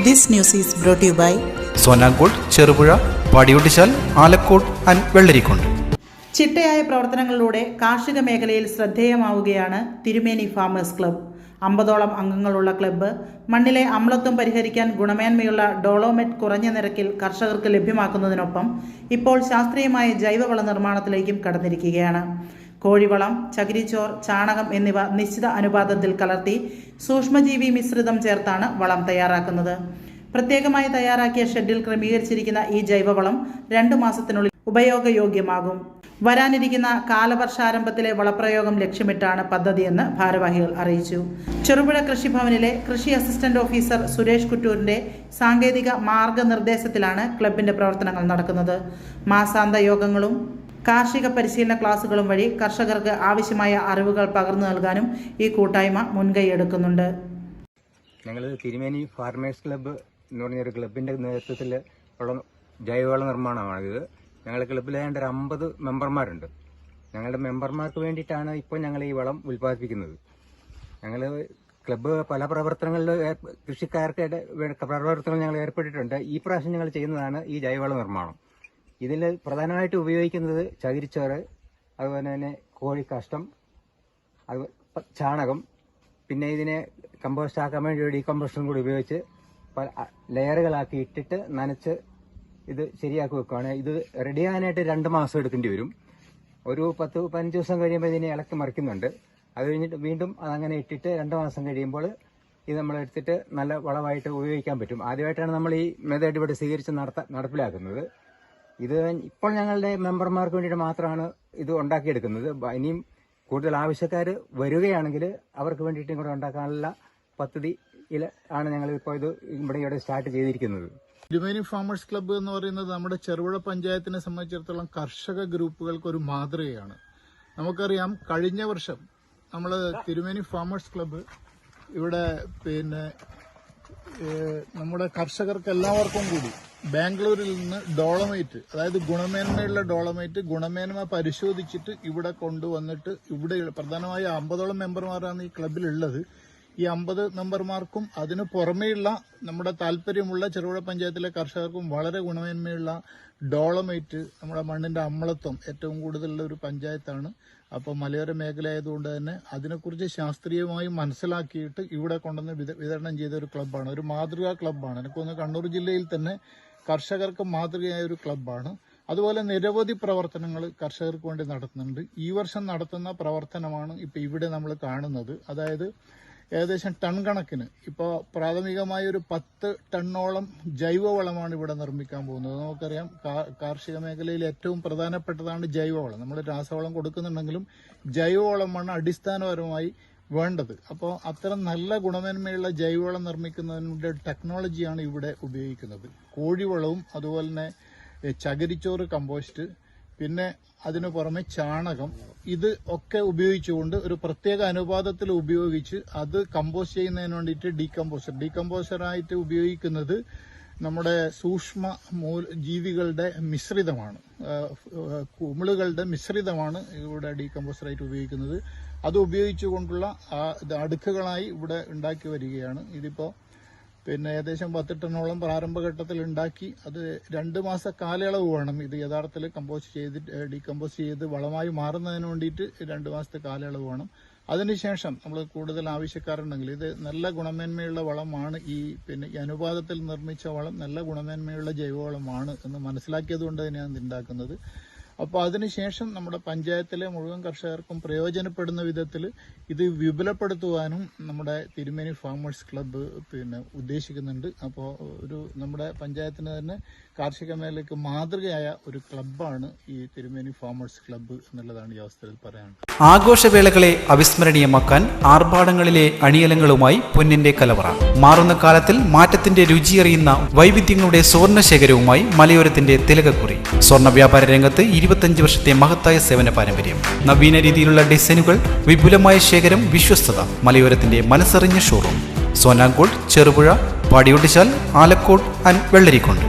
This news is brought to you by Sonankode, Cherupuzha, Padiyottuchal, Alakode and Vellarikundu. ചിട്ടയായ പ്രവർത്തനങ്ങളിലൂടെ കാർഷിക മേഖലയിൽ ശ്രദ്ധേയമാവുകയാണ് തിരുമേനി ഫാമേഴ്സ് ക്ലബ്ബ്. 50ഓളം അംഗങ്ങളുള്ള ക്ലബ്ബ് മണ്ണിലെ അമ്ലത്വം പരിഹരിക്കാൻ ഗുണമേന്മയുള്ള ഡോളോമെറ്റ് കുറഞ്ഞ നിരക്കിൽ കർഷകർക്ക് ലഭ്യമാക്കുന്നതിനൊപ്പം ഇപ്പോൾ ശാസ്ത്രീയമായ ജൈവവള നിർമ്മാണത്തിലേക്കും കടന്നിരിക്കുകയാണ്. കോഴിവളം, ചകിരിച്ചോർ, ചാണകം എന്നിവ നിശ്ചിത അനുപാതത്തിൽ കലർത്തി സൂക്ഷ്മജീവി മിശ്രിതം ചേർത്താണ് വളം തയ്യാറാക്കുന്നത്. പ്രത്യേകമായി തയ്യാറാക്കിയ ഷെഡിൽ ക്രമീകരിച്ചിരിക്കുന്ന ഈ ജൈവവളം 2 മാസത്തിനുള്ളിൽ ഉപയോഗയോഗ്യമാകും. വരാനിരിക്കുന്ന കാലവർഷാരംഭത്തിലെ വളപ്രയോഗം ലക്ഷ്യമിട്ടാണ് പദ്ധതിയെന്ന് ഭാരവാഹികൾ അറിയിച്ചു. ചെറുപുഴ കൃഷിഭവനിലെ കൃഷി അസിസ്റ്റന്റ് ഓഫീസർ സുരേഷ് കുറ്റൂരിന്റെ സാങ്കേതിക മാർഗനിർദ്ദേശത്തിലാണ് ക്ലബിന്റെ പ്രവർത്തനങ്ങൾ നടക്കുന്നത്. മാസാന്ത യോഗങ്ങളും കാർഷിക പരിശീലന ക്ലാസുകളും വഴി കർഷകർക്ക് ആവശ്യമായ അറിവുകൾ പകർന്നു നൽകാനും ഈ കൂട്ടായ്മ മുൻകൈയെടുക്കുന്നുണ്ട്. ഞങ്ങൾ തിരുമേനി ഫാർമേഴ്സ് ക്ലബ്ബ് എന്ന് പറഞ്ഞൊരു ക്ലബിൻ്റെ നേതൃത്വത്തിൽ ഉള്ള ജൈവവള നിർമ്മാണമാണിത്. ഞങ്ങളുടെ ക്ലബ്ബിൽ ഏതാണ്ട് 50 മെമ്പർമാരുണ്ട്. ഞങ്ങളുടെ മെമ്പർമാർക്ക് വേണ്ടിയിട്ടാണ് ഇപ്പോൾ ഞങ്ങൾ ഈ വളം ഉൽപ്പാദിപ്പിക്കുന്നത്. ഞങ്ങൾ ക്ലബ്ബ് പല പ്രവർത്തനങ്ങളിൽ കൃഷിക്കാർക്ക് പ്രവർത്തനങ്ങൾ ഞങ്ങൾ ഏർപ്പെട്ടിട്ടുണ്ട്. ഈ പ്രാവശ്യം ഞങ്ങൾ ചെയ്യുന്നതാണ് ഈ ജൈവവള നിർമ്മാണം. ഇതിൽ പ്രധാനമായിട്ട് ഉപയോഗിക്കുന്നത് ചകിരിച്ചോറ്, അതുപോലെ തന്നെ കോഴിക്കാഷ്ടം, അത് ചാണകം, പിന്നെ ഇതിനെ കമ്പോസ്റ്റ് ആക്കാൻ വേണ്ടി ഡീകമ്പോസ്റ്ററും കൂടി ഉപയോഗിച്ച് ലെയറുകളാക്കി ഇട്ടിട്ട് നനച്ച് ഇത് ശരിയാക്കി വെക്കുകയാണ്. ഇത് റെഡിയാകാനായിട്ട് 2 മാസം എടുക്കേണ്ടി വരും. ഒരു 10-15 ദിവസം കഴിയുമ്പോൾ ഇതിനെ ഇളക്കി മറിക്കുന്നുണ്ട്. അത് കഴിഞ്ഞിട്ട് വീണ്ടും അതങ്ങനെ ഇട്ടിട്ട് 2 മാസം കഴിയുമ്പോൾ ഇത് നമ്മൾ എടുത്തിട്ട് നല്ല വളമായിട്ട് ഉപയോഗിക്കാൻ പറ്റും. ആദ്യമായിട്ടാണ് നമ്മൾ ഈ മെത്തേഡ് ഇവിടെ സ്വീകരിച്ച് നടപ്പിലാക്കുന്നത്. ഇത് ഇപ്പോൾ ഞങ്ങളുടെ മെമ്പർമാർക്ക് വേണ്ടിയിട്ട് മാത്രമാണ് ഇത് ഉണ്ടാക്കിയെടുക്കുന്നത്. ഇനിയും കൂടുതൽ ആവശ്യക്കാർ വരികയാണെങ്കിൽ അവർക്ക് വേണ്ടിയിട്ടും കൂടെ ഉണ്ടാക്കാനുള്ള പദ്ധതിയിൽ ആണ് ഞങ്ങൾ ഇപ്പോൾ ഇത് ഇവിടെ സ്റ്റാർട്ട് ചെയ്തിരിക്കുന്നത്. തിരുമേനി ഫാമേഴ്സ് ക്ലബ്ബ് എന്ന് പറയുന്നത് നമ്മുടെ ചെറുപുഴ പഞ്ചായത്തിനെ സംബന്ധിച്ചിടത്തോളം കർഷക ഗ്രൂപ്പുകൾക്ക് ഒരു മാതൃകയാണ്. നമുക്കറിയാം, കഴിഞ്ഞ വർഷം നമ്മൾ തിരുമേനി ഫാമേഴ്സ് ക്ലബ്ബ് ഇവിടെ നമ്മുടെ കർഷകർക്ക് എല്ലാവർക്കും കൂടി ബാംഗ്ലൂരിൽ നിന്ന് ഡോളമൈറ്റ്, അതായത് ഗുണമേന്മയുള്ള ഡോളമൈറ്റ്, ഗുണമേന്മ പരിശോധിച്ചിട്ട് ഇവിടെ കൊണ്ടുവന്നിട്ട് ഇവിടെ പ്രധാനമായി 50ഓളം മെമ്പർമാരാണ് ഈ ക്ലബിലുള്ളത്. ഈ 50 മെമ്പർമാർക്കും അതിനു പുറമെയുള്ള നമ്മുടെ താല്പര്യമുള്ള ചെറുപുഴ പഞ്ചായത്തിലെ കർഷകർക്കും വളരെ ഗുണമേന്മയുള്ള ഡോളമൈറ്റ്, നമ്മുടെ മണ്ണിന്റെ അമ്ലത്വം ഏറ്റവും കൂടുതലുള്ള ഒരു പഞ്ചായത്താണ്. അപ്പോൾ മലയോര മേഖല ആയതുകൊണ്ട് തന്നെ അതിനെക്കുറിച്ച് ശാസ്ത്രീയമായി മനസ്സിലാക്കിയിട്ട് ഇവിടെ കൊണ്ടുവന്ന് വിതരണം ചെയ്ത ഒരു ക്ലബ്ബാണ്, ഒരു മാതൃകാ ക്ലബ്ബാണ്. എനിക്ക് തോന്നുന്നു കണ്ണൂർ ജില്ലയിൽ തന്നെ കർഷകർക്ക് മാതൃകയായ ഒരു ക്ലബ്ബാണ്. അതുപോലെ നിരവധി പ്രവർത്തനങ്ങൾ കർഷകർക്ക് വേണ്ടി നടത്തുന്നുണ്ട്. ഈ വർഷം നടത്തുന്ന പ്രവർത്തനമാണ് ഇപ്പോൾ ഇവിടെ നമ്മൾ കാണുന്നത്. അതായത് ഏകദേശം ടൺ കണക്കിന്, ഇപ്പോൾ പ്രാഥമികമായ ഒരു 10 ടണ്ണോളം ജൈവവളമാണ് ഇവിടെ നിർമ്മിക്കാൻ പോകുന്നത്. നമുക്കറിയാം, കാർഷിക മേഖലയിൽ ഏറ്റവും പ്രധാനപ്പെട്ടതാണ് ജൈവവളം. നമ്മൾ രാസവളം കൊടുക്കുന്നുണ്ടെങ്കിലും ജൈവവളമാണ് അടിസ്ഥാനപരമായി വേണ്ടത്. അപ്പോൾ അത്തരം നല്ല ഗുണമേന്മയുള്ള ജൈവവളം നിർമ്മിക്കുന്നതിനുള്ള ടെക്നോളജിയാണ് ഇവിടെ ഉപയോഗിക്കുന്നത്. കോഴിവളവും അതുപോലെ തന്നെ ചകിരിച്ചോറ് കമ്പോസ്റ്റ്, പിന്നെ അതിനു പുറമെ ചാണകം, ഇത് ഒക്കെ ഉപയോഗിച്ചുകൊണ്ട് ഒരു പ്രത്യേക അനുപാതത്തിൽ ഉപയോഗിച്ച് അത് കമ്പോസ്റ്റ് ചെയ്യുന്നതിന് വേണ്ടിയിട്ട് ഡീകമ്പോസറായിട്ട് ഉപയോഗിക്കുന്നത് നമ്മുടെ സൂക്ഷ്മ ജീവികളുടെ മിശ്രിതമാണ്, കുമിളുകളുടെ മിശ്രിതമാണ് ഇവിടെ ഡീകമ്പോസറായിട്ട് ഉപയോഗിക്കുന്നത്. അത് ഉപയോഗിച്ചുകൊണ്ടുള്ള അടുക്കുകളായി ഇവിടെ ഉണ്ടാക്കി വരികയാണ്. ഇതിപ്പോൾ ഏകദേശം 10 ടണ്ണോളം പ്രാരംഭഘട്ടത്തിൽ ഉണ്ടാക്കി അത് 2 മാസ കാലയളവ് വേണം ഇത് യഥാർത്ഥത്തിൽ ഡീകമ്പോസ്റ്റ് ചെയ്ത് വളമായി മാറുന്നതിന് വേണ്ടിയിട്ട് 2 മാസത്തെ കാലയളവ് വേണം. അതിനുശേഷം നമ്മൾ കൂടുതൽ ആവശ്യക്കാരുണ്ടെങ്കിൽ, ഇത് നല്ല ഗുണമേന്മയുള്ള വളമാണ്, ഈ അനുപാതത്തിൽ നിർമ്മിച്ച വളം നല്ല ഗുണമേന്മയുള്ള ജൈവവളമാണ് എന്ന് മനസ്സിലാക്കിയത് കൊണ്ട് തന്നെയാണ് ഇത് ഉണ്ടാക്കുന്നത്. അപ്പോൾ അതിനുശേഷം നമ്മുടെ പഞ്ചായത്തിലെ മുഴുവൻ കർഷകർക്കും പ്രയോജനപ്പെടുന്ന വിധത്തിൽ ഇത് വിപുലപ്പെടുത്തുവാനും നമ്മുടെ തിരുമേനി ഫാമേഴ്സ് ക്ലബ്ബ് ഉദ്ദേശിക്കുന്നുണ്ട്. അപ്പോൾ നമ്മുടെ പഞ്ചായത്തിന് തന്നെ കാർഷിക മേഖലയ്ക്ക് മാതൃകയായ ഒരു ക്ലബ്ബാണ് ഈ തിരുമേനി ഫാമേഴ്സ് ക്ലബ്ബ് എന്നുള്ളതാണ് ഈ അവസരത്തിൽ പറയാനുള്ളത്. ആഘോഷവേളകളെ അവിസ്മരണീയമാക്കാൻ ആർഭാടങ്ങളിലെ അണിയലങ്ങളുമായി പൊന്നിന്റെ കലവറ. മാറുന്ന കാലത്തിൽ മാറ്റത്തിന്റെ രുചിയറിയുന്ന വൈവിധ്യങ്ങളുടെ സ്വർണ്ണശേഖരവുമായി മലയോരത്തിന്റെ തിലകക്കുറി. സ്വർണ്ണ വ്യാപാര രംഗത്ത് 25 വർഷത്തെ മഹത്തായ സേവന പാരമ്പര്യം, നവീന രീതിയിലുള്ള ഡിസൈനുകൾ, വിപുലമായ ശേഖരം, വിശ്വസ്തത. മലയോരത്തിന്റെ മനസ്സറിഞ്ഞ ഷോറൂം. സോനാങ്കോട്, ചെറുപുഴ, പാടിയൊട്ടിച്ചാൽ, ആലക്കോട് ആൻഡ് വെള്ളരിക്കുണ്ട്.